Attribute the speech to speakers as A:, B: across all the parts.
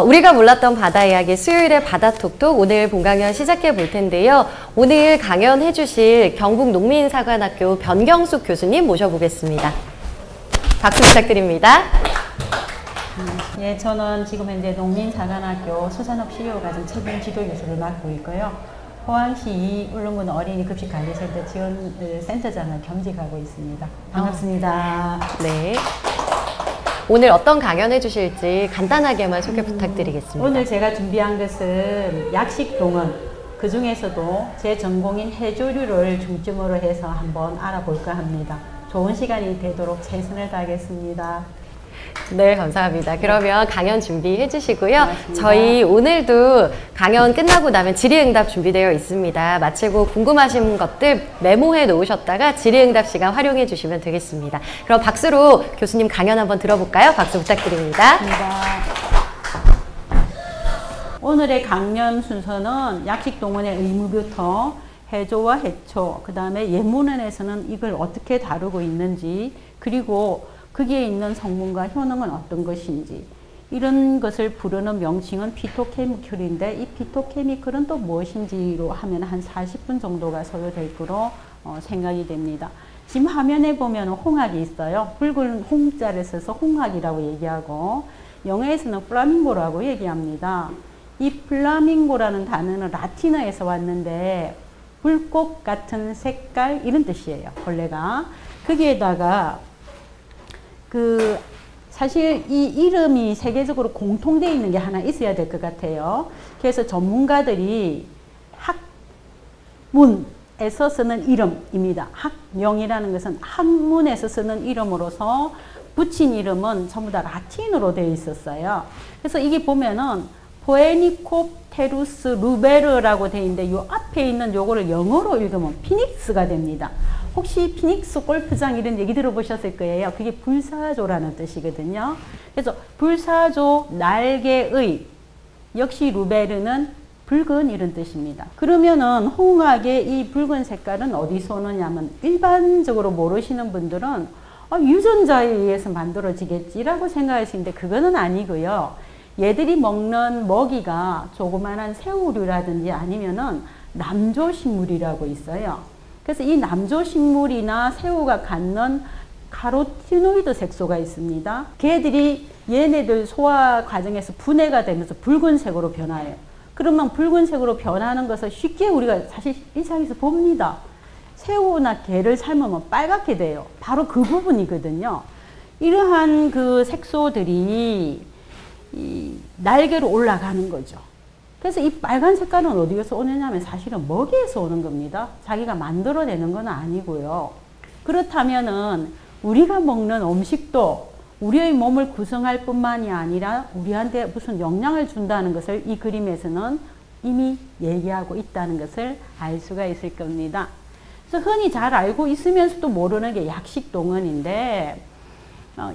A: 우리가 몰랐던 바다 이야기 수요일에 바다톡톡 오늘 본강연 시작해 볼 텐데요. 오늘 강연해 주실 경북농민사관학교 변경숙 교수님 모셔보겠습니다. 박수 부탁드립니다.
B: 예, 저는 지금 현재 농민사관학교 수산업실효과정 책임 지도교수를 맡고 있고요. 포항시 울릉군 어린이 급식관리센터 지원센터장을 겸직하고 있습니다. 반갑습니다.
A: 네. 오늘 어떤 강연해 주실지 간단하게만 소개 부탁드리겠습니다.
B: 오늘 제가 준비한 것은 약식동원, 그 중에서도 제 전공인 해조류를 중점으로 해서 한번 알아볼까 합니다. 좋은 시간이 되도록 최선을 다하겠습니다.
A: 네, 감사합니다. 그러면 강연 준비해 주시고요.
B: 고맙습니다.
A: 저희 오늘도 강연 끝나고 나면 질의응답 준비되어 있습니다. 마치고 궁금하신 것들 메모해 놓으셨다가 질의응답 시간 활용해 주시면 되겠습니다. 그럼 박수로 교수님 강연 한번 들어볼까요? 박수 부탁드립니다.
B: 오늘의 강연 순서는 약식동원의 의무부터 해조와 해초, 그 다음에 예문안에서는 이걸 어떻게 다루고 있는지, 그리고 거기에 있는 성분과 효능은 어떤 것인지, 이런 것을 부르는 명칭은 피토케미컬인데 이 피토케미컬은 또 무엇인지로 하면 한 40분 정도가 소요될 거로 생각이 됩니다. 지금 화면에 보면 홍학이 있어요. 붉은 홍자를 써서 홍학이라고 얘기하고 영어에서는 플라밍고라고 얘기합니다. 이 플라밍고라는 단어는 라틴어에서 왔는데 불꽃 같은 색깔 이런 뜻이에요. 본래가. 거기에다가 사실 이 이름이 세계적으로 공통되어 있는 게 하나 있어야 될 것 같아요. 그래서 전문가들이 학문에서 쓰는 이름입니다. 학명이라는 것은 학문에서 쓰는 이름으로서 붙인 이름은 전부 다 라틴어로 되어 있었어요. 그래서 이게 보면은 포에니코테루스 루베르라고 되어 있는데 요 앞에 있는 요거를 영어로 읽으면 피닉스가 됩니다. 혹시 피닉스 골프장 이런 얘기 들어보셨을 거예요. 그게 불사조라는 뜻이거든요. 그래서 불사조 날개의, 역시 루베르는 붉은 이런 뜻입니다. 그러면은 홍학의 이 붉은 색깔은 어디서 오느냐면 일반적으로 모르시는 분들은 유전자에 의해서 만들어지겠지라고 생각하시는데 그거는 아니고요. 얘들이 먹는 먹이가 조그만한 새우류라든지 아니면은 남조식물이라고 있어요. 그래서 이 남조식물이나 새우가 갖는 카로티노이드 색소가 있습니다. 걔들이 얘네들 소화 과정에서 분해가 되면서 붉은색으로 변화해요. 그러면 붉은색으로 변하는 것을 쉽게 우리가 사실 일상에서 봅니다. 새우나 게를 삶으면 빨갛게 돼요. 바로 그 부분이거든요. 이러한 그 색소들이 이 날개로 올라가는 거죠. 그래서 이 빨간 색깔은 어디에서 오느냐면 사실은 먹이에서 오는 겁니다. 자기가 만들어내는 건 아니고요. 그렇다면은 우리가 먹는 음식도 우리의 몸을 구성할 뿐만이 아니라 우리한테 무슨 영향을 준다는 것을 이 그림에서는 이미 얘기하고 있다는 것을 알 수가 있을 겁니다. 그래서 흔히 잘 알고 있으면서도 모르는 게 약식동원인데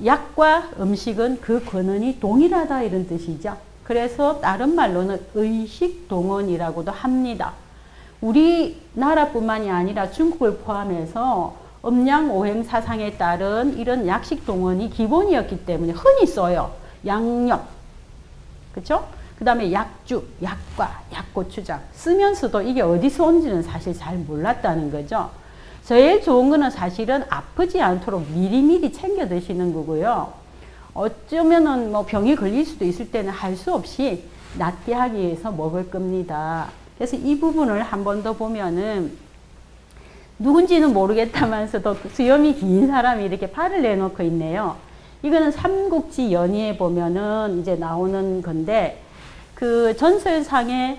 B: 약과 음식은 그 근원이 동일하다 이런 뜻이죠. 그래서 다른 말로는 의식동원이라고도 합니다. 우리나라뿐만이 아니라 중국을 포함해서 음양오행 사상에 따른 이런 약식동원이 기본이었기 때문에 흔히 써요. 양념, 그렇죠? 그 다음에 약주, 약과, 약고추장 쓰면서도 이게 어디서 온지는 사실 잘 몰랐다는 거죠. 제일 좋은 거는 사실은 아프지 않도록 미리미리 챙겨 드시는 거고요. 어쩌면은 뭐 병이 걸릴 수도 있을 때는 할 수 없이 낫게 하기 위해서 먹을 겁니다. 그래서 이 부분을 한 번 더 보면은 누군지는 모르겠다면서도 수염이 긴 사람이 이렇게 팔을 내놓고 있네요. 이거는 삼국지 연의에 보면은 이제 나오는 건데 그 전설상의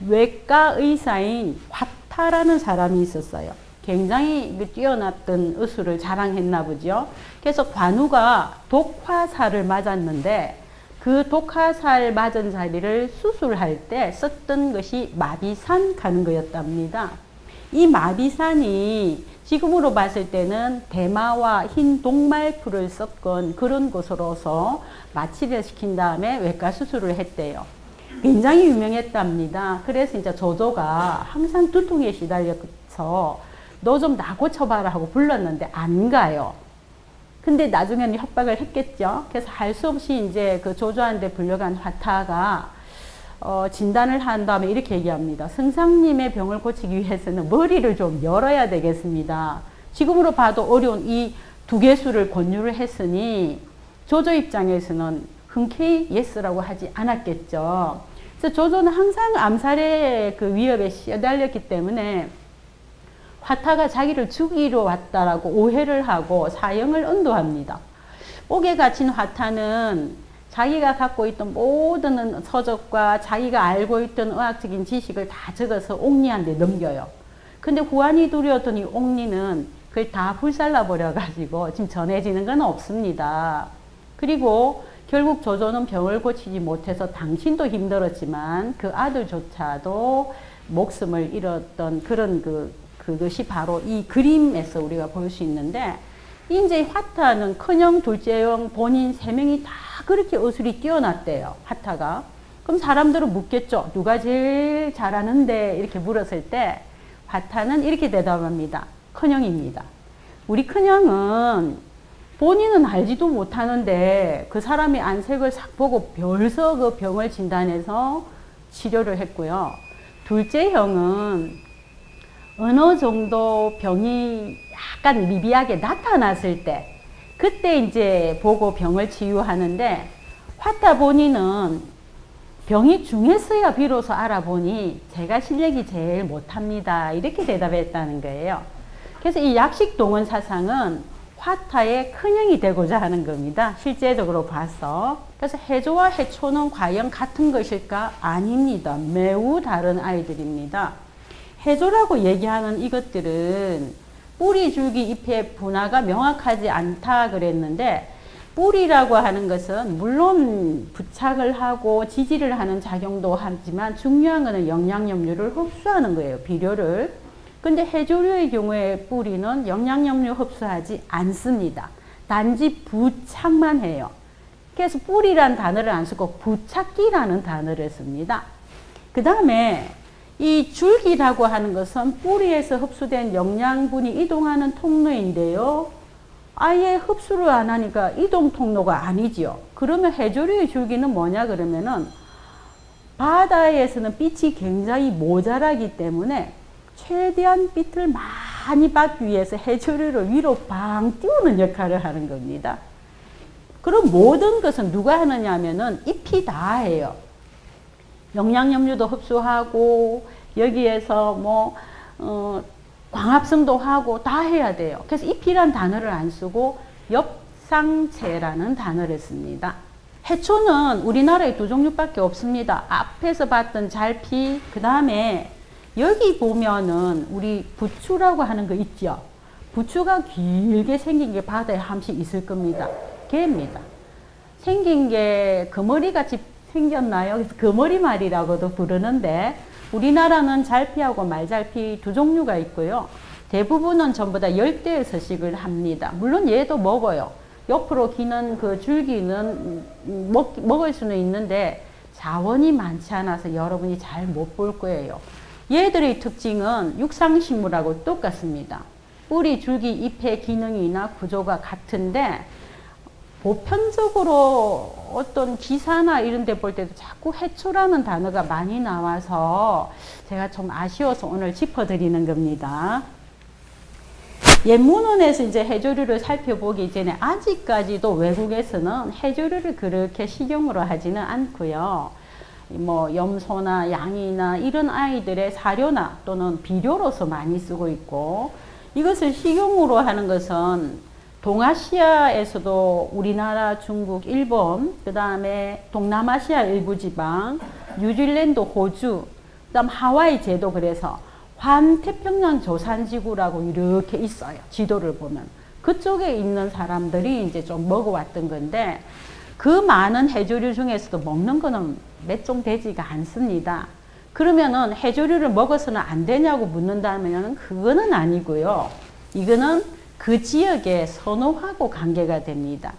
B: 외과 의사인 화타라는 사람이 있었어요. 굉장히 뛰어났던 의술을 자랑했나 보죠. 그래서 관우가 독화살을 맞았는데 그 독화살 맞은 자리를 수술할 때 썼던 것이 마비산 가는 거였답니다. 이 마비산이 지금으로 봤을 때는 대마와 흰 동말풀을 섞은 그런 것으로서 마취를 시킨 다음에 외과 수술을 했대요. 굉장히 유명했답니다. 그래서 이제 조조가 항상 두통에 시달려서 너 좀 나 고쳐봐라 하고 불렀는데 안 가요. 근데 나중에는 협박을 했겠죠. 그래서 할 수 없이 이제 그 조조한테 불려간 화타가 진단을 한 다음에 이렇게 얘기합니다. 승상님의 병을 고치기 위해서는 머리를 좀 열어야 되겠습니다. 지금으로 봐도 어려운 이 두 개수를 권유를 했으니 조조 입장에서는 흔쾌히 예스라고 하지 않았겠죠. 그래서 조조는 항상 암살의 그 위협에 시달렸기 때문에 화타가 자기를 죽이러 왔다라고 오해를 하고 사형을 언도합니다. 옥에 갇힌 화타는 자기가 갖고 있던 모든 서적과 자기가 알고 있던 의학적인 지식을 다 적어서 옥리한테 넘겨요. 근데 후한이 두려웠더니 옥리는 그걸 다 불살라 버려가지고 지금 전해지는 건 없습니다. 그리고 결국 조조는 병을 고치지 못해서 당신도 힘들었지만 그 아들조차도 목숨을 잃었던 그런 그것이 바로 이 그림에서 우리가 볼 수 있는데, 이제 화타는 큰형, 둘째형, 본인 세 명이 다 그렇게 의술이 뛰어났대요. 화타가. 그럼 사람들은 묻겠죠. 누가 제일 잘하는데? 이렇게 물었을 때 화타는 이렇게 대답합니다. 큰형입니다. 우리 큰형은 본인은 알지도 못하는데 그 사람이 안색을 싹 보고 벌써 그 병을 진단해서 치료를 했고요. 둘째 형은 어느 정도 병이 약간 미비하게 나타났을 때 그때 이제 보고 병을 치유하는데, 화타 본인은 병이 중했어야 비로소 알아보니 제가 실력이 제일 못합니다. 이렇게 대답했다는 거예요. 그래서 이 약식동원 사상은 화타의 큰형이 되고자 하는 겁니다. 실제적으로 봐서. 그래서 해조와 해초는 과연 같은 것일까? 아닙니다. 매우 다른 아이들입니다. 해조라고 얘기하는 이것들은 뿌리, 줄기, 잎의 분화가 명확하지 않다 그랬는데, 뿌리라고 하는 것은 물론 부착을 하고 지지를 하는 작용도 하지만 중요한 것은 영양염류를 흡수하는 거예요. 비료를. 근데 해조류의 경우에 뿌리는 영양염류 흡수하지 않습니다. 단지 부착만 해요. 그래서 뿌리란 단어를 안 쓰고 부착기라는 단어를 씁니다. 그 다음에 이 줄기라고 하는 것은 뿌리에서 흡수된 영양분이 이동하는 통로인데요. 아예 흡수를 안 하니까 이동 통로가 아니지요. 그러면 해조류의 줄기는 뭐냐 그러면은 바다에서는 빛이 굉장히 모자라기 때문에 최대한 빛을 많이 받기 위해서 해조류를 위로 방 띄우는 역할을 하는 겁니다. 그럼 모든 것은 누가 하느냐 하면은 잎이 다 해요. 영양염류도 흡수하고 여기에서 뭐 광합성도 하고 다 해야 돼요. 그래서 잎이란 단어를 안 쓰고 엽상체라는 단어를 씁니다. 해초는 우리나라에 두 종류밖에 없습니다. 앞에서 봤던 잘피, 그 다음에 여기 보면은 우리 부추라고 하는 거 있죠. 부추가 길게 생긴 게 바다에 한씩 있을 겁니다. 개입니다. 생긴 게 거머리같이 생겼나요? 그래서 거머리말이라고도 부르는데, 우리나라는 잘피하고 말잘피 두 종류가 있고요. 대부분은 전부 다 열대에 서식을 합니다. 물론 얘도 먹어요. 옆으로 기는 그 줄기는 먹을 수는 있는데 자원이 많지 않아서 여러분이 잘 못 볼 거예요. 얘들의 특징은 육상식물하고 똑같습니다. 뿌리, 줄기, 잎의 기능이나 구조가 같은데 보편적으로 어떤 기사나 이런 데 볼 때도 자꾸 해초라는 단어가 많이 나와서 제가 좀 아쉬워서 오늘 짚어드리는 겁니다. 옛문헌에서 이제 해조류를 살펴보기 전에 아직까지도 외국에서는 해조류를 그렇게 식용으로 하지는 않고요. 뭐 염소나 양이나 이런 아이들의 사료나 또는 비료로서 많이 쓰고 있고, 이것을 식용으로 하는 것은 동아시아에서도 우리나라, 중국, 일본, 그 다음에 동남아시아 일부 지방, 뉴질랜드, 호주, 그 다음 하와이 제도, 그래서 환태평양 조산지구라고 이렇게 있어요. 지도를 보면. 그쪽에 있는 사람들이 이제 좀 먹어왔던 건데, 그 많은 해조류 중에서도 먹는 거는 몇 종 되지가 않습니다. 그러면은 해조류를 먹어서는 안 되냐고 묻는다면 그거는 아니고요. 이거는 그 지역의 선호하고 관계가 됩니다.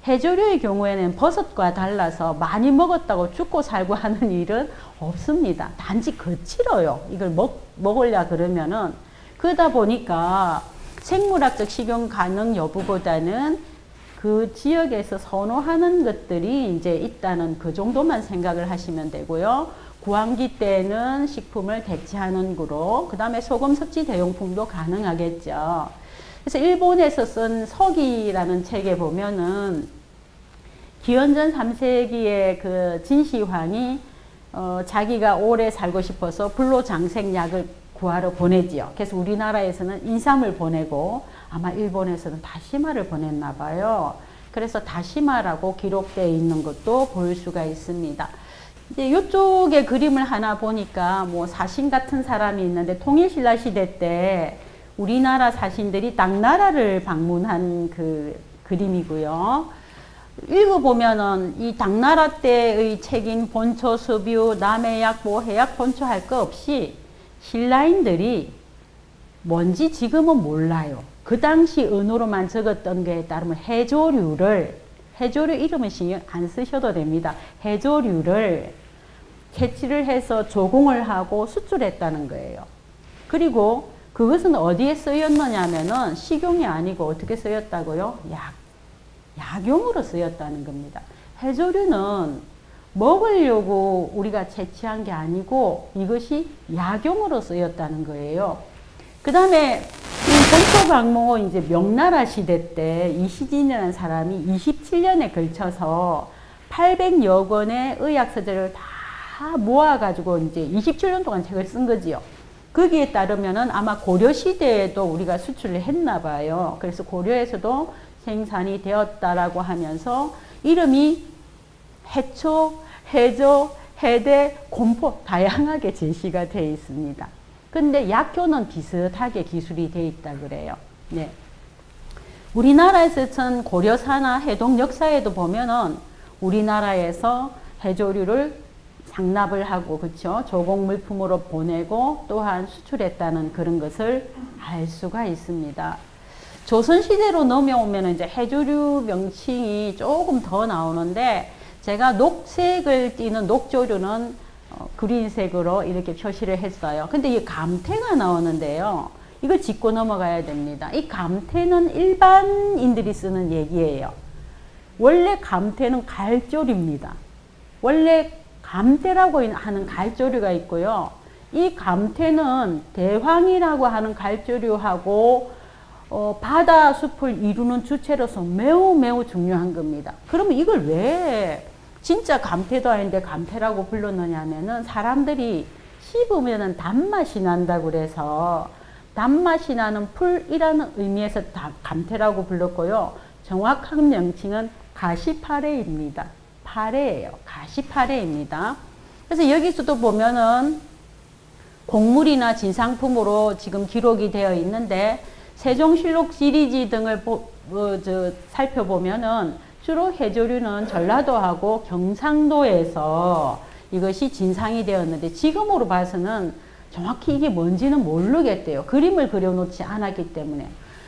B: 해조류의 경우에는 버섯과 달라서 많이 먹었다고 죽고 살고 하는 일은 없습니다. 단지 거칠어요. 이걸 먹으려 그러면은. 그러다 보니까 생물학적 식용 가능 여부보다는 그 지역에서 선호하는 것들이 이제 있다는 그 정도만 생각을 하시면 되고요. 구황기 때는 식품을 대체하는 구로, 그 다음에 소금 섭취 대용품도 가능하겠죠. 그래서 일본에서 쓴 서기라는 책에 보면은 기원전 3세기에 그 진시황이 자기가 오래 살고 싶어서 불로장생약을 구하러 보내지요. 그래서 우리나라에서는 인삼을 보내고 아마 일본에서는 다시마를 보냈나 봐요. 그래서 다시마라고 기록되어 있는 것도 볼 수가 있습니다. 이제 이쪽에 그림을 하나 보니까 뭐 사신 같은 사람이 있는데 통일신라 시대 때 우리나라 사신들이 당나라를 방문한 그 그림이고요. 읽어보면은 이 당나라 때의 책인 본초, 수뷰, 남해약, 모해약, 본초 할 거 없이 신라인들이 뭔지 지금은 몰라요. 그 당시 언어로만 적었던 거에 따르면 해조류 이름은 신경 안 쓰셔도 됩니다. 해조류를 채취를 해서 조공을 하고 수출했다는 거예요. 그리고 그것은 어디에 쓰였느냐면은 식용이 아니고 어떻게 쓰였다고요? 약용으로 쓰였다는 겁니다. 해조류는 먹으려고 우리가 채취한 게 아니고 이것이 약용으로 쓰였다는 거예요. 그 다음에 본초박모 이제 명나라 시대 때 이시진이라는 사람이 27년에 걸쳐서 800여 권의 의학서적을 다 모아가지고 이제 27년 동안 책을 쓴 거지요. 거기에 따르면은 아마 고려 시대에도 우리가 수출을 했나 봐요. 그래서 고려에서도 생산이 되었다라고 하면서 이름이 해초, 해조, 해대, 곰포 다양하게 제시가 되어 있습니다. 근데 약효는 비슷하게 기술이 되어 있다 그래요. 네. 우리나라에서 전 고려사나 해동 역사에도 보면은 우리나라에서 해조류를 상납을 하고 그렇죠. 조공 물품으로 보내고 또한 수출했다는 그런 것을 알 수가 있습니다. 조선시대로 넘어오면 이제 해조류 명칭이 조금 더 나오는데 제가 녹색을 띠는 녹조류는 그린색으로 이렇게 표시를 했어요. 근데 이 감태가 나오는데요. 이거 짚고 넘어가야 됩니다. 이 감태는 일반인들이 쓰는 얘기예요. 원래 감태는 갈조류입니다. 원래 감태라고 하는 갈조류가 있고요. 이 감태는 대황이라고 하는 갈조류하고 바다 숲을 이루는 주체로서 매우 중요한 겁니다. 그러면 이걸 왜 진짜 감태도 아닌데 감태라고 불렀느냐면은 사람들이 씹으면은 단맛이 난다고 그래서 단맛이 나는 풀이라는 의미에서 감태라고 불렀고요. 정확한 명칭은 가시파래입니다. 파래예요. 가시파래입니다. 그래서 여기서도 보면은 곡물이나 진상품으로 지금 기록이 되어 있는데 세종실록 시리즈 등을 살펴보면은 주로 해조류는 전라도하고 경상도에서 이것이 진상이 되었는데 지금으로 봐서는 정확히 이게 뭔지는 모르겠대요. 그림을 그려놓지 않았기 때문에.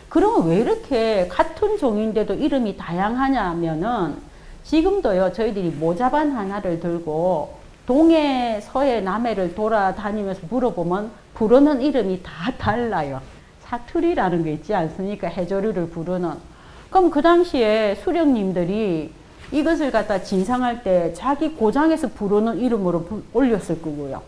B: 그러면 왜 이렇게 같은 종인데도 이름이 다양하냐면은 지금도요, 저희들이 모자반 하나를 들고 동해, 서해, 남해를 돌아다니면서 물어보면 부르는 이름이 다 달라요. 사투리라는 게 있지 않습니까? 해조류를 부르는. 그럼 그 당시에 수령님들이 이것을 갖다 진상할 때 자기 고장에서 부르는 이름으로 올렸을 거고요.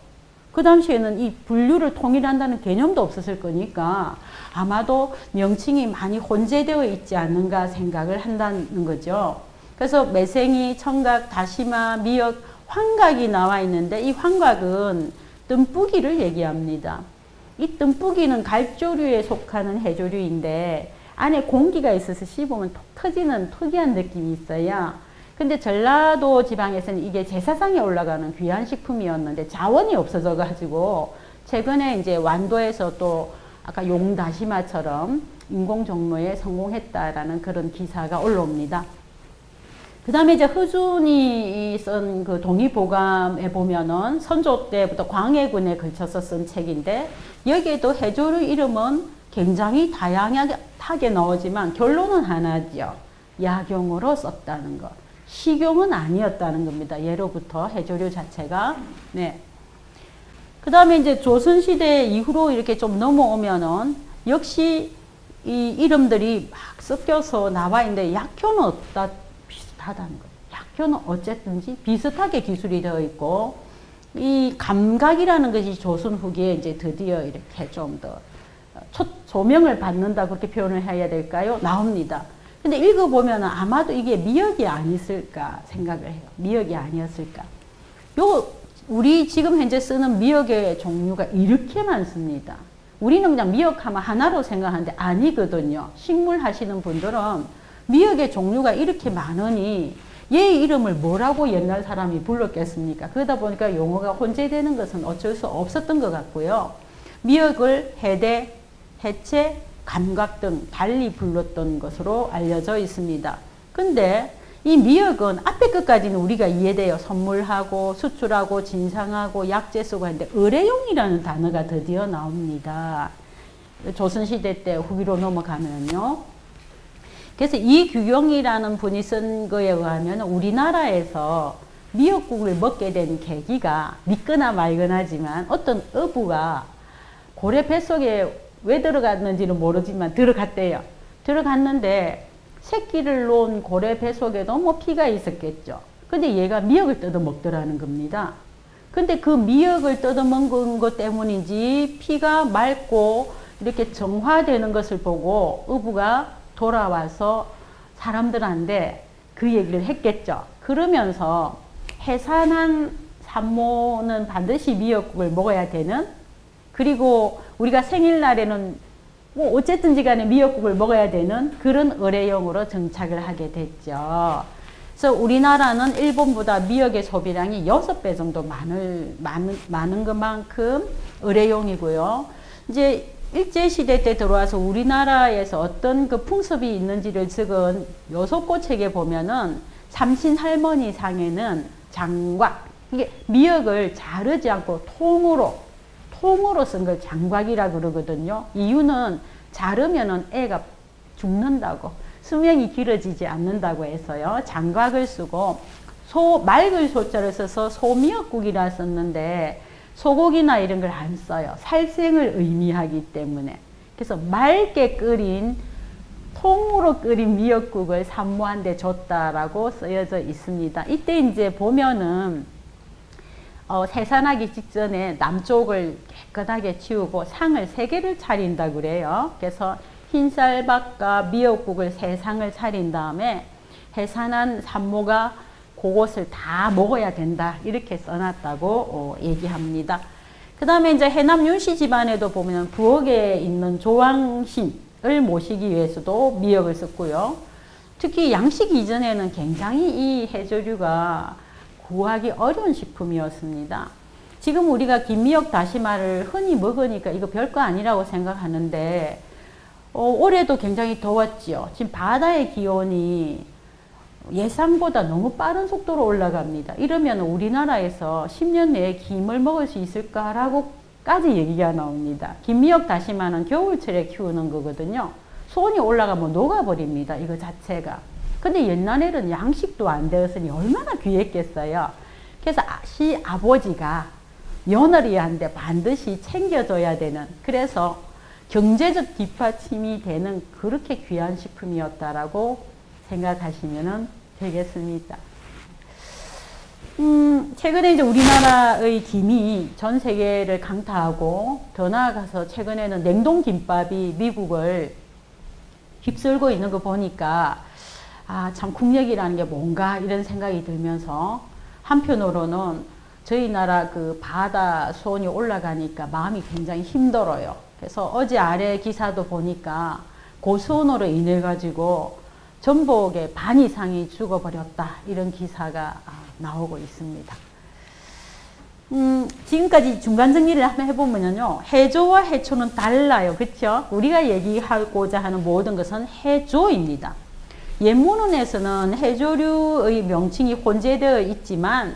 B: 그 당시에는 이 분류를 통일한다는 개념도 없었을 거니까 아마도 명칭이 많이 혼재되어 있지 않는가 생각을 한다는 거죠. 그래서 매생이, 청각, 다시마, 미역, 환각이 나와 있는데 이 환각은 뜸뿌기를 얘기합니다. 이 뜸뿌기는 갈조류에 속하는 해조류인데 안에 공기가 있어서 씹으면 톡 터지는 특이한 느낌이 있어요. 근데 전라도 지방에서는 이게 제사상에 올라가는 귀한 식품이었는데 자원이 없어져 가지고 최근에 이제 완도에서 또 아까 용다시마처럼 인공종묘에 성공했다라는 그런 기사가 올라옵니다. 그 다음에 이제 허준이 쓴 그 동의보감에 보면은 선조 때부터 광해군에 걸쳐서 쓴 책인데 여기에도 해조류 이름은 굉장히 다양하게 나오지만 결론은 하나죠. 약용으로 썼다는 것. 식용은 아니었다는 겁니다. 예로부터 해조류 자체가. 네. 그 다음에 이제 조선시대 이후로 이렇게 좀 넘어오면은 역시 이 이름들이 막 섞여서 나와 있는데 약효는 없다 비슷하다는 거예요. 약효는 어쨌든지 비슷하게 기술이 되어 있고 이 감각이라는 것이 조선 후기에 이제 드디어 이렇게 좀 더 조명을 받는다 그렇게 표현을 해야 될까요? 나옵니다. 근데 읽어보면 아마도 이게 미역이 아니었을까 생각을 해요. 미역이 아니었을까. 우리 지금 현재 쓰는 미역의 종류가 이렇게 많습니다. 우리는 그냥 미역하면 하나로 생각하는데 아니거든요. 식물 하시는 분들은 미역의 종류가 이렇게 많으니 얘 이름을 뭐라고 옛날 사람이 불렀겠습니까? 그러다 보니까 용어가 혼재되는 것은 어쩔 수 없었던 것 같고요. 미역을 해대, 해체, 감각 등 달리 불렀던 것으로 알려져 있습니다. 근데 이 미역은 앞에 끝까지는 우리가 이해돼요. 선물하고 수출하고 진상하고 약재 쓰고 하는데 의뢰용이라는 단어가 드디어 나옵니다. 조선시대 때 후기로 넘어가면요. 그래서 이규경이라는 분이 쓴 거에 의하면 우리나라에서 미역국을 먹게 된 계기가 믿거나 말거나지만 어떤 어부가 고래 뱃속에 왜 들어갔는지는 모르지만 들어갔대요. 들어갔는데 새끼를 놓은 고래 뱃속에도 뭐 피가 있었겠죠. 근데 얘가 미역을 뜯어 먹더라는 겁니다. 근데 그 미역을 뜯어 먹은 것 때문인지 피가 맑고 이렇게 정화되는 것을 보고 어부가 돌아와서 사람들한테 그 얘기를 했겠죠. 그러면서 해산한 산모는 반드시 미역국을 먹어야 되는, 그리고 우리가 생일날에는 뭐 어쨌든지 간에 미역국을 먹어야 되는 그런 의례용으로 정착을 하게 됐죠. 그래서 우리나라는 일본보다 미역의 소비량이 6배 정도 많은 것만큼 의례용이고요. 이제 일제시대 때 들어와서 우리나라에서 어떤 그 풍습이 있는지를 적은 요속고 책에 보면은 삼신 할머니 상에는 장곽, 이게 미역을 자르지 않고 통으로 쓴 걸 장곽이라 그러거든요. 이유는 자르면은 애가 죽는다고, 수명이 길어지지 않는다고 해서요. 장곽을 쓰고 맑을 소자를 써서 소미역국이라 썼는데 소고기나 이런 걸 안 써요. 살생을 의미하기 때문에. 그래서 맑게 끓인 통으로 끓인 미역국을 산모한테 줬다라고 쓰여져 있습니다. 이때 이제 보면은 해산하기 직전에 남쪽을 깨끗하게 치우고 상을 3개를 차린다 그래요. 그래서 흰쌀밥과 미역국을 3상을 차린 다음에 해산한 산모가 그것을 다 먹어야 된다 이렇게 써놨다고 얘기합니다. 그 다음에 이제 해남 윤씨 집안에도 보면 부엌에 있는 조왕신을 모시기 위해서도 미역을 썼고요. 특히 양식 이전에는 굉장히 이 해조류가 구하기 어려운 식품이었습니다. 지금 우리가 김미역 다시마를 흔히 먹으니까 이거 별거 아니라고 생각하는데 올해도 굉장히 더웠지요. 지금 바다의 기온이 예상보다 너무 빠른 속도로 올라갑니다. 이러면 우리나라에서 10년 내에 김을 먹을 수 있을까라고까지 얘기가 나옵니다. 김미역 다시마는 겨울철에 키우는 거거든요. 수온이 올라가면 녹아버립니다. 이거 자체가. 근데 옛날에는 양식도 안 되었으니 얼마나 귀했겠어요. 그래서 시아버지가 며느리한테 반드시 챙겨줘야 되는, 그래서 경제적 뒷받침이 되는 그렇게 귀한 식품이었다라고 생각하시면 되겠습니다. 최근에 이제 우리나라의 김이 전 세계를 강타하고 더 나아가서 최근에는 냉동김밥이 미국을 휩쓸고 있는 거 보니까 참 국력이라는 게 뭔가 이런 생각이 들면서 한편으로는 저희 나라 그 바다 수온이 올라가니까 마음이 굉장히 힘들어요. 그래서 어제 아래 기사도 보니까 고수온으로 인해 가지고 전복의 반 이상이 죽어버렸다 이런 기사가 나오고 있습니다. 지금까지 중간 정리를 한번 해보면요, 해조와 해초는 달라요. 그렇죠? 우리가 얘기하고자 하는 모든 것은 해조입니다. 옛문헌에서는 해조류의 명칭이 혼재되어 있지만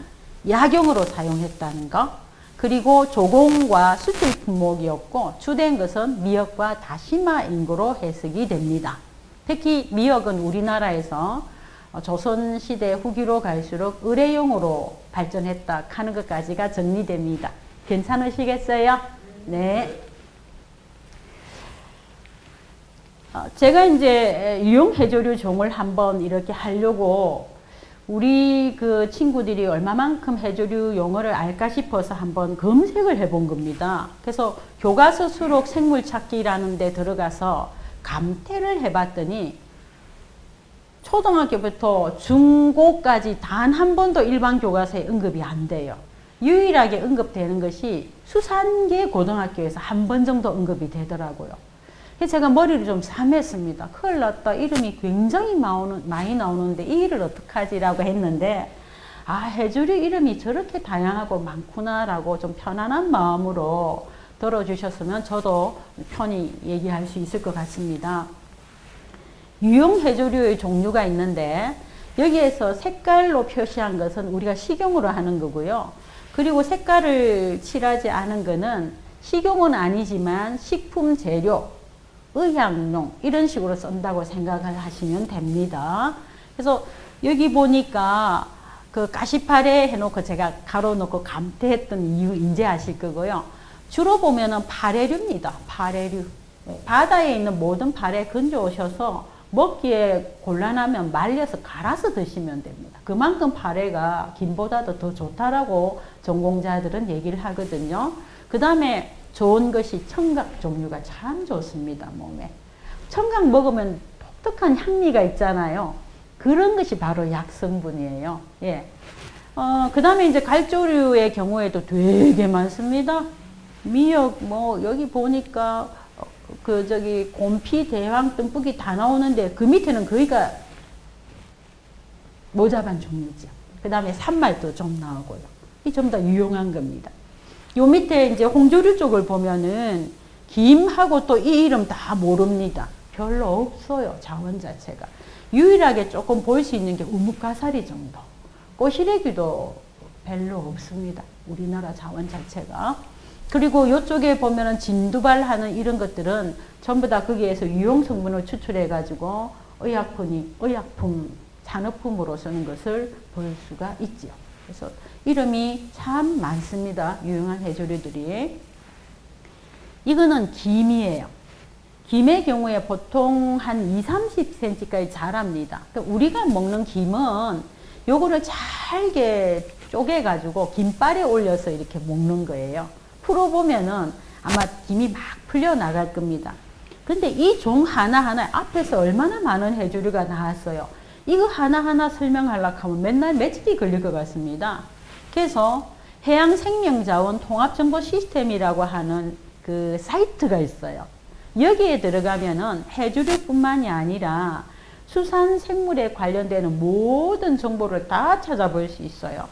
B: 약용으로 사용했다는 것, 그리고 조공과 수출 품목이었고 주된 것은 미역과 다시마인 거로 해석이 됩니다. 특히 미역은 우리나라에서 조선시대 후기로 갈수록 의뢰용으로 발전했다 하는 것까지가 정리됩니다. 괜찮으시겠어요? 네. 제가 이제 유용 해조류 종을 한번 이렇게 하려고 우리 그 친구들이 얼마만큼 해조류 용어를 알까 싶어서 한번 검색을 해본 겁니다. 그래서 교과서 수록 생물 찾기라는 데 들어가서 감태를 해봤더니 초등학교부터 중고까지 단 한 번도 일반 교과서에 언급이 안 돼요. 유일하게 언급되는 것이 수산계 고등학교에서 한 번 정도 언급이 되더라고요. 그래서 제가 머리를 좀 삼했습니다. 큰일 났다. 이름이 굉장히 많이 나오는데 이 일을 어떡하지라고 했는데 해조류 이름이 저렇게 다양하고 많구나라고 좀 편안한 마음으로 들어주셨으면 저도 편히 얘기할 수 있을 것 같습니다. 유용 해조류의 종류가 있는데 여기에서 색깔로 표시한 것은 우리가 식용으로 하는 거고요. 그리고 색깔을 칠하지 않은 거는 식용은 아니지만 식품 재료, 의향용 이런 식으로 쓴다고 생각을 하시면 됩니다. 그래서 여기 보니까 그 가시파래 해놓고 제가 가로놓고 감태했던 이유 이제 아실 거고요. 주로 보면은 파래류입니다. 파래류. 바다에 있는 모든 파래 건져오셔서 먹기에 곤란하면 말려서 갈아서 드시면 됩니다. 그만큼 파래가 김보다도 더 좋다라고 전공자들은 얘기를 하거든요. 그 다음에 좋은 것이 청각 종류가 참 좋습니다. 몸에. 청각 먹으면 독특한 향미가 있잖아요. 그런 것이 바로 약성분이에요. 예. 그 다음에 이제 갈조류의 경우에도 되게 많습니다. 미역, 여기 보니까, 곰피, 대왕, 뜸뿌기 다 나오는데 그 밑에는 거의가 모자반 종류죠. 그 다음에 산말도 좀 나오고요. 이 전부 다 유용한 겁니다. 요 밑에 이제 홍조류 쪽을 보면은 김하고 또 이 이름 다 모릅니다. 별로 없어요. 자원 자체가. 유일하게 조금 볼 수 있는 게 우뭇가사리 정도. 꼬시래기도 별로 없습니다. 우리나라 자원 자체가. 그리고 이쪽에 보면은 진두발 하는 이런 것들은 전부 다 거기에서 유용 성분을 추출해 가지고 의약품, 산업품으로 쓰는 것을 볼 수가 있죠. 그래서 이름이 참 많습니다. 유용한 해조류들이. 이거는 김이에요. 김의 경우에 보통 한 20-30cm까지 자랍니다. 그러니까 우리가 먹는 김은 요거를 잘게 쪼개가지고 김발에 올려서 이렇게 먹는 거예요. 풀어보면은 아마 김이 막 풀려나갈 겁니다. 근데 이 종 하나하나 앞에서 얼마나 많은 해조류가 나왔어요. 이거 하나하나 설명하려고 하면 맨날 며칠이 걸릴 것 같습니다. 그래서 해양생명자원 통합정보시스템이라고 하는 그 사이트가 있어요. 여기에 들어가면은 해조류뿐만이 아니라 수산생물에 관련되는 모든 정보를 다 찾아볼 수 있어요.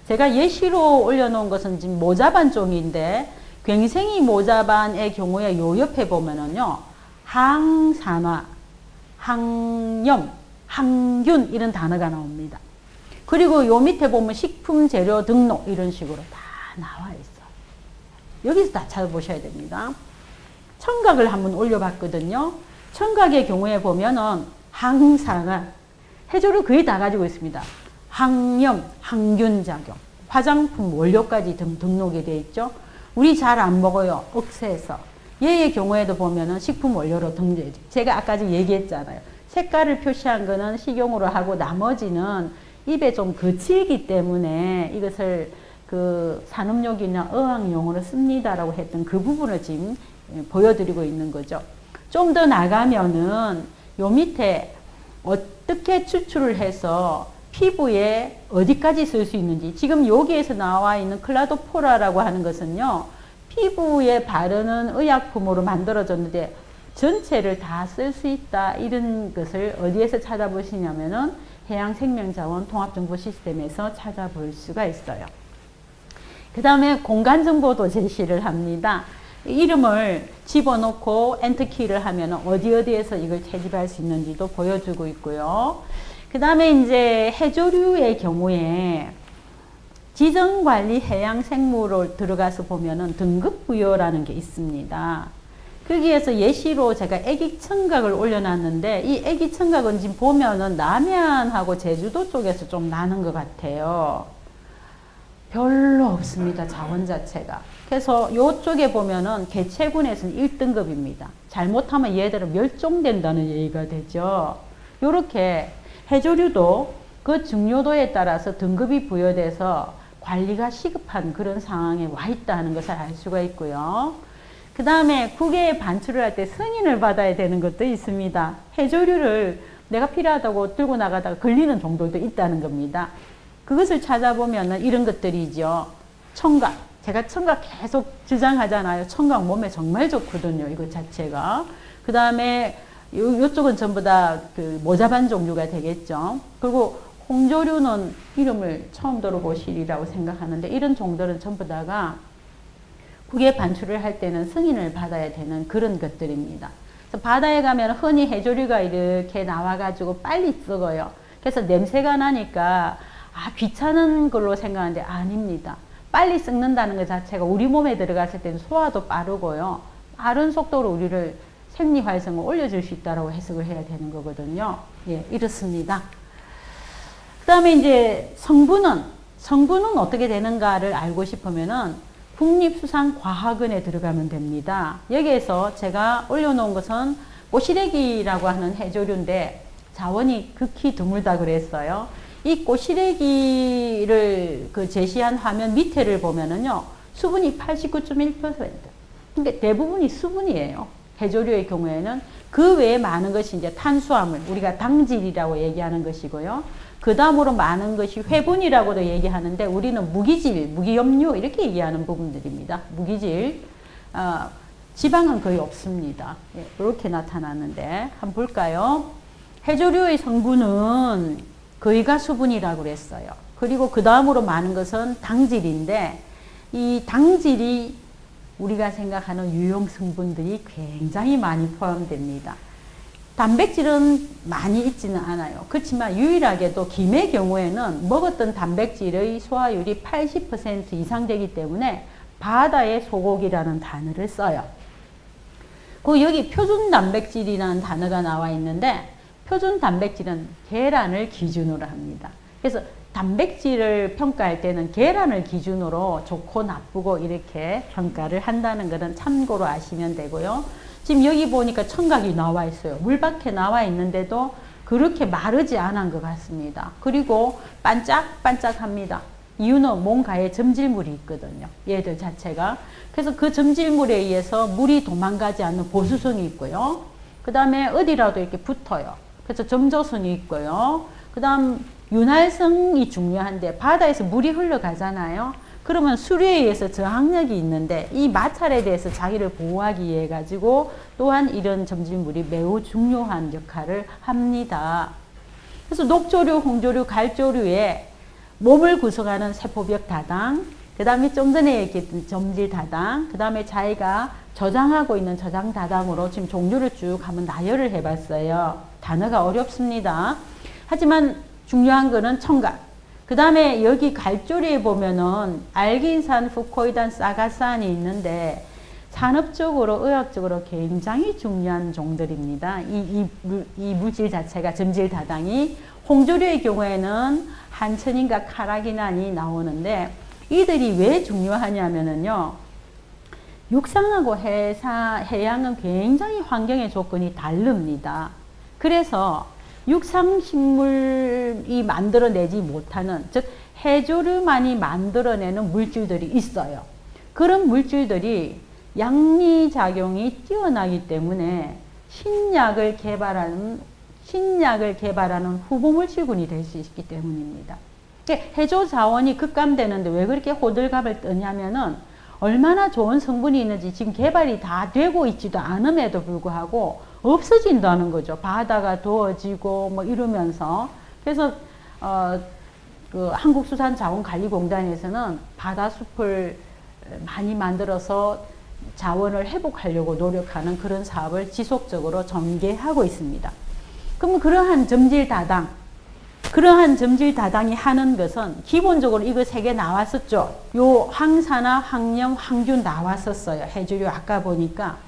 B: 제가 예시로 올려놓은 것은 지금 모자반 종인데 괭생이 모자반의 경우에 요 옆에 보면은요. 항산화, 항염, 항균 이런 단어가 나옵니다. 그리고 요 밑에 보면 식품 재료 등록 이런 식으로 다 나와 있어요. 여기서 다 찾아보셔야 됩니다. 청각을 한번 올려봤거든요. 청각의 경우에 보면은 항산화, 해조류 거의 다 가지고 있습니다. 항염, 항균 작용, 화장품 원료까지 등록이 되어 있죠. 우리 잘 안 먹어요. 억세서. 얘의 경우에도 보면은 식품 원료로 등록이 되죠. 제가 아까 얘기했잖아요. 색깔을 표시한 거는 식용으로 하고 나머지는 입에 좀 거칠기 때문에 이것을 그 산업용이나 어항용으로 씁니다라고 했던 그 부분을 지금 보여드리고 있는 거죠. 좀 더 나가면은 요 밑에 어떻게 추출을 해서 피부에 어디까지 쓸 수 있는지 지금 여기에서 나와 있는 클라도포라라고 하는 것은요. 피부에 바르는 의약품으로 만들어졌는데 전체를 다 쓸 수 있다. 이런 것을 어디에서 찾아보시냐면은 해양생명자원 통합정보시스템에서 찾아볼 수가 있어요. 그 다음에 공간정보도 제시를 합니다. 이름을 집어넣고 엔터키를 하면 어디에서 이걸 채집할 수 있는지도 보여주고 있고요. 그 다음에 이제 해조류의 경우에 지정관리 해양생물로 들어가서 보면은 등급부여라는 게 있습니다. 거기에서 예시로 제가 애기청각을 올려놨는데 이 애기청각은 지금 보면은 남해안하고 제주도 쪽에서 좀 나는 것 같아요. 별로 없습니다. 자원 자체가. 그래서 이쪽에 보면은 개체군에서는 1등급입니다. 잘못하면 얘들은 멸종된다는 얘기가 되죠. 이렇게 해조류도 그 중요도에 따라서 등급이 부여돼서 관리가 시급한 그런 상황에 와 있다는 것을 알 수가 있고요. 그 다음에 국외에 반출을 할 때 승인을 받아야 되는 것도 있습니다. 해조류를 내가 필요하다고 들고 나가다가 걸리는 종들도 있다는 겁니다. 그것을 찾아보면 이런 것들이죠. 청각. 제가 청각 계속 주장하잖아요. 청각 몸에 정말 좋거든요. 이거 자체가. 그 다음에 이쪽은 전부 다 그 모자반 종류가 되겠죠. 그리고 홍조류는 이름을 처음 들어보시리라고 생각하는데 이런 종들은 전부 다가 국외 반출을 할 때는 승인을 받아야 되는 그런 것들입니다. 그래서 바다에 가면 흔히 해조류가 이렇게 나와가지고 빨리 썩어요. 그래서 냄새가 나니까 귀찮은 걸로 생각하는데 아닙니다. 빨리 썩는다는 것 자체가 우리 몸에 들어갔을 때는 소화도 빠르고요. 빠른 속도로 우리를 생리 활성을 올려줄 수 있다고 해석을 해야 되는 거거든요. 예, 이렇습니다. 그 다음에 이제 성분은 어떻게 되는가를 알고 싶으면은 국립수산과학원에 들어가면 됩니다. 여기에서 제가 올려놓은 것은 꼬시래기라고 하는 해조류인데 자원이 극히 드물다 그랬어요. 이 꼬시래기를 그 제시한 화면 밑에를 보면은요, 수분이 89.1%. 근데 대부분이 수분이에요. 해조류의 경우에는 그 외에 많은 것이 이제 탄수화물, 우리가 당질이라고 얘기하는 것이고요. 그 다음으로 많은 것이 회분이라고도 얘기하는데 우리는 무기질, 무기염류 이렇게 얘기하는 부분들입니다. 무기질, 지방은 거의 없습니다. 예, 이렇게 나타나는데 한번 볼까요? 해조류의 성분은 거의가 수분이라고 그랬어요. 그리고 그 다음으로 많은 것은 당질인데 이 당질이 우리가 생각하는 유용 성분들이 굉장히 많이 포함됩니다. 단백질은 많이 있지는 않아요. 그렇지만 유일하게도 김의 경우에는 먹었던 단백질의 소화율이 80% 이상 되기 때문에 바다의 소고기라는 단어를 써요. 그 여기 표준 단백질이라는 단어가 나와 있는데 표준 단백질은 계란을 기준으로 합니다. 그래서 단백질을 평가할 때는 계란을 기준으로 좋고 나쁘고 이렇게 평가를 한다는 것은 참고로 아시면 되고요. 지금 여기 보니까 청각이 나와 있어요. 물 밖에 나와 있는데도 그렇게 마르지 않은 것 같습니다. 그리고 반짝반짝합니다. 이유는 뭔가에 점질물이 있거든요. 얘들 자체가. 그래서 그 점질물에 의해서 물이 도망가지 않는 보수성이 있고요. 그 다음에 어디라도 이렇게 붙어요. 그래서 점조성이 있고요. 그 다음 윤활성이 중요한데 바다에서 물이 흘러가잖아요. 그러면 수류에 의해서 저항력이 있는데 이 마찰에 대해서 자기를 보호하기 위해 가지고 또한 이런 점질물이 매우 중요한 역할을 합니다. 그래서 녹조류, 홍조류, 갈조류에 몸을 구성하는 세포벽 다당, 그 다음에 좀 전에 얘기했던 점질 다당, 그 다음에 자기가 저장하고 있는 저장 다당으로 지금 종류를 쭉 한번 나열을 해봤어요. 단어가 어렵습니다. 하지만 중요한 거는 청각. 그 다음에 여기 갈조리에 보면은 알긴산, 후코이단, 사가산이 있는데 산업적으로, 의학적으로 굉장히 중요한 종들입니다. 이 물질 자체가 점질 다당이 홍조류의 경우에는 한천인과 카라기난이 나오는데 이들이 왜 중요하냐면은요. 육상하고 해양은 굉장히 환경의 조건이 다릅니다. 그래서 육상식물이 만들어내지 못하는, 즉 해조류만이 만들어내는 물질들이 있어요. 그런 물질들이 양리작용이 뛰어나기 때문에 신약을 개발하는 후보물질군이 될 수 있기 때문입니다. 해조 자원이 급감되는데 왜 그렇게 호들갑을 떠냐면은 얼마나 좋은 성분이 있는지 지금 개발이 다 되고 있지도 않음에도 불구하고 없어진다는 거죠. 바다가 더워지고 뭐 이러면서. 그래서 그 한국수산자원관리공단에서는 바다숲을 많이 만들어서 자원을 회복하려고 노력하는 그런 사업을 지속적으로 전개하고 있습니다. 그럼 그러한 점질다당이 하는 것은 기본적으로 이거 3개 나왔었죠. 요 항산화, 항염, 항균 나왔었어요. 해조류 아까 보니까.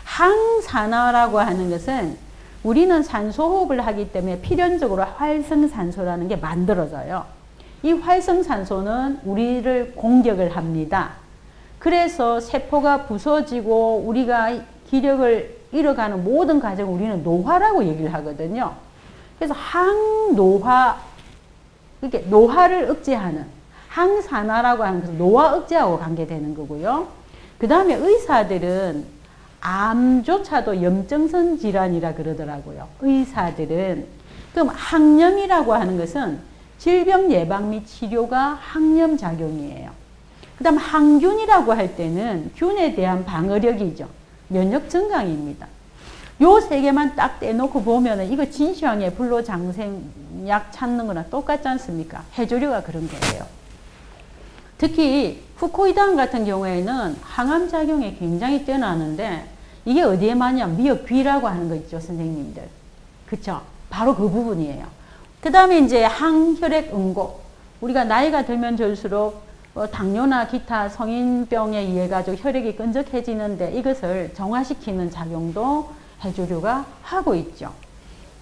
B: 항산화라고 하는 것은 우리는 산소호흡을 하기 때문에 필연적으로 활성산소라는 게 만들어져요. 이 활성산소는 우리를 공격을 합니다. 그래서 세포가 부서지고 우리가 기력을 잃어가는 모든 과정을 우리는 노화라고 얘기를 하거든요. 그래서 항노화, 이렇게 노화를 억제하는 항산화라고 하는 것은 노화 억제하고 관계되는 거고요. 그 다음에 의사들은 암조차도 염증성 질환이라 그러더라고요. 의사들은. 그럼 항염이라고 하는 것은 질병 예방 및 치료가 항염작용이에요. 그 다음 항균이라고 할 때는 균에 대한 방어력이죠. 면역 증강입니다. 요 세 개만 딱 떼놓고 보면은 이거 진시황의 불로장생약 찾는 거랑 똑같지 않습니까? 해조류가 그런 거예요. 특히 후코이드암 같은 경우에는 항암작용이 굉장히 뛰어나는데 이게 어디에 많냐? 미역귀라고 하는 거 있죠, 선생님들. 그쵸? 바로 그 부분이에요. 그 다음에 이제 항혈액 응고. 우리가 나이가 들면 들수록 당뇨나 기타 성인병에 의해 가지고 혈액이 끈적해지는데 이것을 정화시키는 작용도 해조류가 하고 있죠.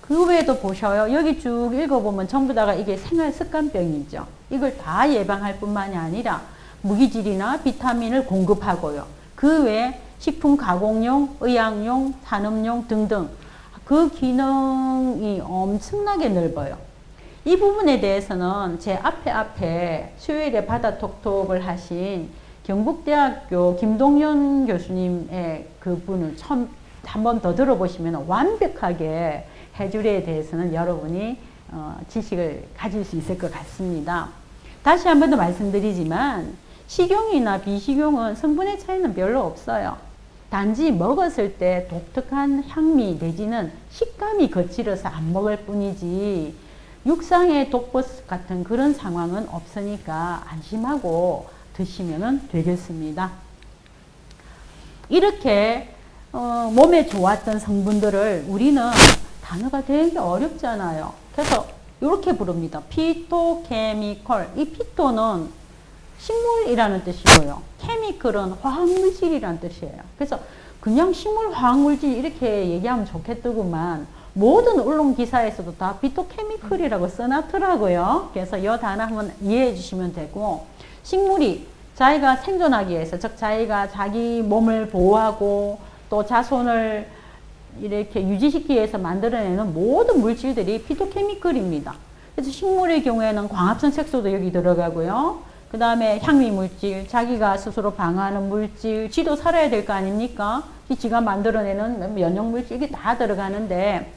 B: 그 외에도 보셔요. 여기 쭉 읽어보면 전부 다가 이게 생활습관병이죠. 이걸 다 예방할 뿐만이 아니라 무기질이나 비타민을 공급하고요. 그 외에 식품 가공용, 의약용, 산업용 등등 그 기능이 엄청나게 넓어요. 이 부분에 대해서는 제 앞에 수요일에 바다톡톡을 하신 경북대학교 김동연 교수님의 그분을 한 번 더 들어보시면 완벽하게 해조류에 대해서는 여러분이 지식을 가질 수 있을 것 같습니다. 다시 한 번 더 말씀드리지만 식용이나 비식용은 성분의 차이는 별로 없어요. 단지 먹었을 때 독특한 향미 내지는 식감이 거칠어서 안 먹을 뿐이지 육상의 독버스 같은 그런 상황은 없으니까 안심하고 드시면 되겠습니다. 이렇게 몸에 좋았던 성분들을 우리는 단어가 되게 어렵잖아요. 그래서 이렇게 부릅니다. 피토케미컬. 이 피토는 식물이라는 뜻이고요. 케미컬은 화학물질이라는 뜻이에요. 그래서 그냥 식물 화학물질 이렇게 얘기하면 좋겠더구만 모든 언론 기사에서도 다 피토케미컬이라고 써놨더라고요. 그래서 이 단어 한번 이해해 주시면 되고 식물이 자기가 생존하기 위해서 즉 자기가 자기 몸을 보호하고 또 자손을 이렇게 유지시키기 위해서 만들어내는 모든 물질들이 피토케미컬입니다. 그래서 식물의 경우에는 광합성 색소도 여기 들어가고요. 그 다음에 향미 물질, 자기가 스스로 방어하는 물질, 지도 살아야 될 거 아닙니까? 지가 만들어내는 면역 물질 이게 다 들어가는데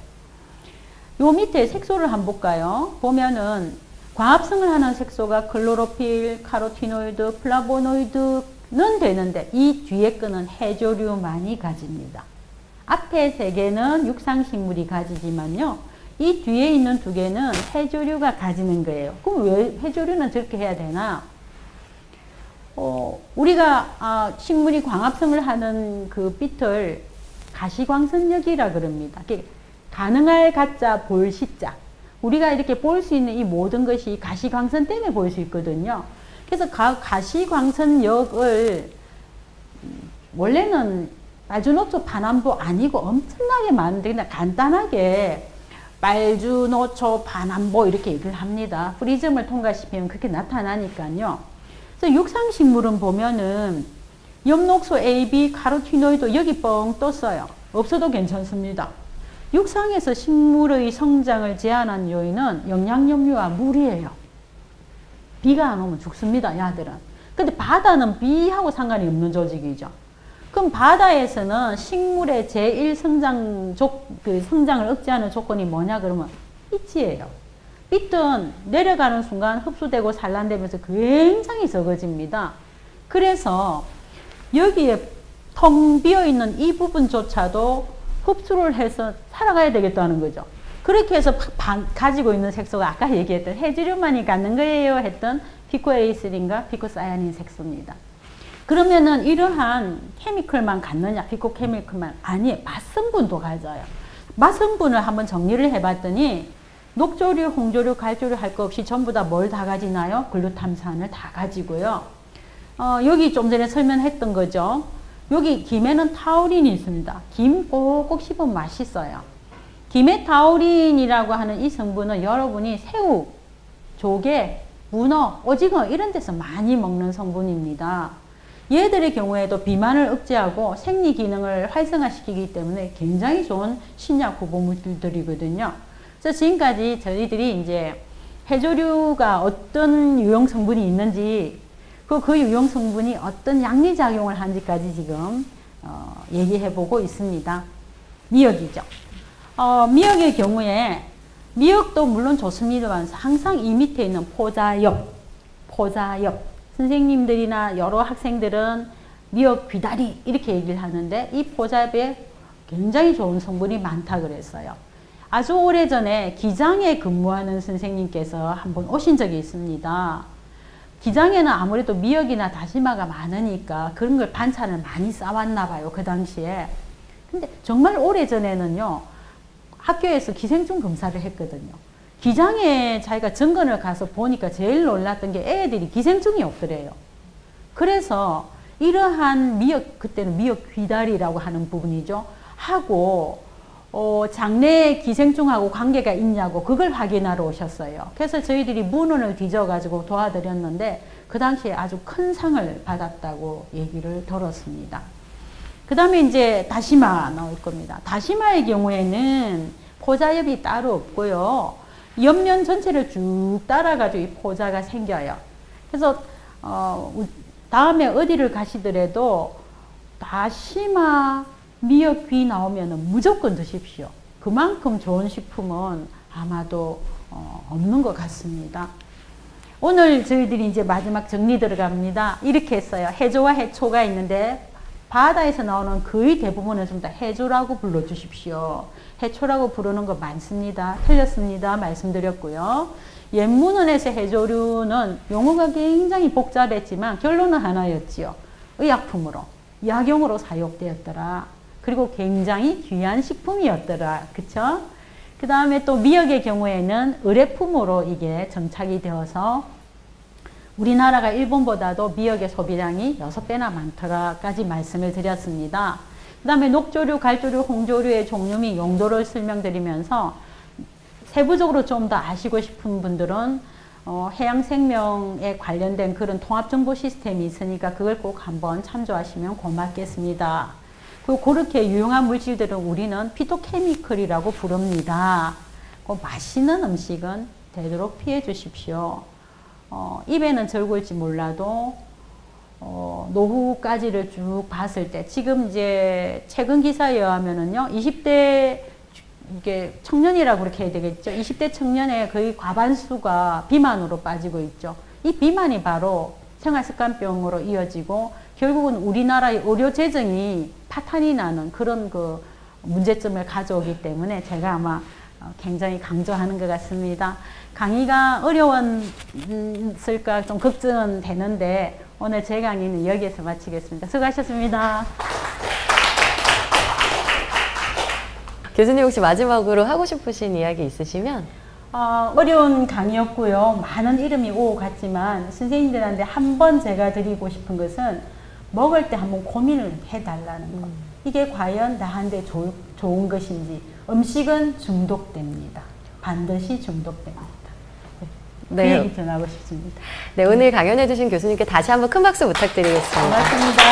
B: 요 밑에 색소를 한번 볼까요? 보면은 광합성을 하는 색소가 클로로필, 카로티노이드, 플라보노이드는 되는데 이 뒤에 거는 해조류만이 가집니다. 앞에 세 개는 육상식물이 가지지만요. 이 뒤에 있는 두 개는 해조류가 가지는 거예요. 그럼 왜 해조류는 저렇게 해야 되나? 우리가 식물이 광합성을 하는 그 빛을 가시광선력이라 그럽니다. 가능할 가짜 볼 시자. 우리가 이렇게 볼 수 있는 이 모든 것이 가시광선 때문에 볼 수 있거든요. 그래서 가시광선력을 원래는 빨주노초 반환보 아니고 엄청나게 많은데 그냥 간단하게 빨주노초 반환보 이렇게 얘기를 합니다. 프리즘을 통과시키면 그렇게 나타나니까요. 그래서 육상식물은 보면은 엽록소 A, B, 카로티노이드 여기 뻥 떴어요. 없어도 괜찮습니다. 육상에서 식물의 성장을 제한한 요인은 영양염료와 물이에요. 비가 안 오면 죽습니다, 야들은. 근데 바다는 비하고 상관이 없는 조직이죠. 그럼 바다에서는 식물의 제1성장을 억제하는 조건이 뭐냐 그러면 빛이에요. 빛은 내려가는 순간 흡수되고 산란되면서 굉장히 적어집니다. 그래서 여기에 텅 비어있는 이 부분조차도 흡수를 해서 살아가야 되겠다는 거죠. 그렇게 해서 가지고 있는 색소가 아까 얘기했던 해조류만이 갖는 거예요 했던 피코에리스린과 피코사야닌 색소입니다. 그러면은 이러한 케미컬만 갖느냐, 피코케미컬만 아니에요. 맛성분도 가져요. 맛성분을 한번 정리를 해봤더니 녹조류, 홍조류, 갈조류 할 거 없이 전부 다 뭘 다 가지나요? 글루탐산을 다 가지고요. 여기 좀 전에 설명했던 거죠. 여기 김에는 타우린이 있습니다. 김 꼭꼭 씹으면 맛있어요. 김에 타우린이라고 하는 이 성분은 여러분이 새우, 조개, 문어, 오징어 이런 데서 많이 먹는 성분입니다. 얘들의 경우에도 비만을 억제하고 생리 기능을 활성화시키기 때문에 굉장히 좋은 신약 후보 물질들이거든요. 그래서 지금까지 저희들이 이제 해조류가 어떤 유용 성분이 있는지 그 유용 성분이 어떤 양리작용을 하는지까지 지금 얘기해 보고 있습니다. 미역이죠. 미역의 경우에 미역도 물론 좋습니다만 항상 이 밑에 있는 포자엽 선생님들이나 여러 학생들은 미역 귀다리 이렇게 얘기를 하는데 이 포자엽에 굉장히 좋은 성분이 많다 그랬어요. 아주 오래전에 기장에 근무하는 선생님께서 한번 오신 적이 있습니다. 기장에는 아무래도 미역이나 다시마가 많으니까 그런 걸 반찬을 많이 싸왔나 봐요. 그 당시에. 근데 정말 오래전에는요. 학교에서 기생충 검사를 했거든요. 기장에 자기가 정근을 가서 보니까 제일 놀랐던 게 애들이 기생충이 없더래요. 그래서 이러한 미역, 그때는 미역 귀다리라고 하는 부분이죠. 하고 장내 기생충하고 관계가 있냐고 그걸 확인하러 오셨어요. 그래서 저희들이 문헌을 뒤져가지고 도와드렸는데 그 당시에 아주 큰 상을 받았다고 얘기를 들었습니다. 그 다음에 이제 다시마 나올 겁니다. 다시마의 경우에는 포자엽이 따로 없고요. 옆면 전체를 쭉 따라가지고 이 포자가 생겨요. 그래서 다음에 어디를 가시더라도 다시마 미역귀 나오면 무조건 드십시오. 그만큼 좋은 식품은 아마도 없는 것 같습니다. 오늘 저희들이 이제 마지막 정리 들어갑니다. 이렇게 했어요. 해조와 해초가 있는데 바다에서 나오는 거의 대부분은 좀 다 해조라고 불러주십시오. 해초라고 부르는 거 많습니다. 틀렸습니다. 말씀드렸고요. 옛문헌에서 해조류는 용어가 굉장히 복잡했지만 결론은 하나였지요. 의약품으로, 약용으로 사용되었더라. 그리고 굉장히 귀한 식품이었더라. 그쵸? 그 다음에 또 미역의 경우에는 의뢰품으로 이게 정착이 되어서 우리나라가 일본보다도 미역의 소비량이 6배나 많더라까지 말씀을 드렸습니다. 그 다음에 녹조류, 갈조류, 홍조류의 종류 및 용도를 설명드리면서 세부적으로 좀 더 아시고 싶은 분들은 해양생명에 관련된 그런 통합정보 시스템이 있으니까 그걸 꼭 한번 참조하시면 고맙겠습니다. 그리고 그렇게 유용한 물질들은 우리는 피토케미컬이라고 부릅니다. 맛있는 음식은 되도록 피해 주십시오. 입에는 절골지 몰라도 노후까지를 쭉 봤을 때 지금 이제 최근 기사에 의하면은요 20대 이게 청년이라고 그렇게 해야 되겠죠. 20대 청년의 거의 과반수가 비만으로 빠지고 있죠. 이 비만이 바로 생활습관병으로 이어지고 결국은 우리나라의 의료 재정이 파탄이 나는 그런 그 문제점을 가져오기 때문에 제가 아마 굉장히 강조하는 것 같습니다. 강의가 어려웠을까 좀 걱정은 되는데 오늘 제 강의는 여기에서 마치겠습니다. 수고하셨습니다.
A: 교수님 혹시 마지막으로 하고 싶으신 이야기 있으시면?
B: 어려운 강의였고요. 많은 이름이 오고 갔지만 선생님들한테 한번 제가 드리고 싶은 것은 먹을 때 한번 고민을 해달라는 것. 이게 과연 나한테 좋은 것인지. 음식은 중독됩니다. 반드시 중독됩니다. 네. 그 얘기 전하고 싶습니다.
A: 네, 오늘 강연해주신 교수님께 다시 한번 큰 박수 부탁드리겠습니다.
B: 고맙습니다.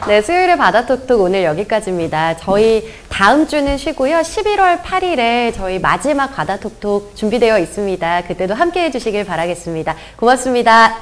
A: 네, 수요일의 바다톡톡 오늘 여기까지입니다. 저희 다음 주는 쉬고요. 11월 8일에 저희 마지막 바다톡톡 준비되어 있습니다. 그때도 함께 해주시길 바라겠습니다. 고맙습니다.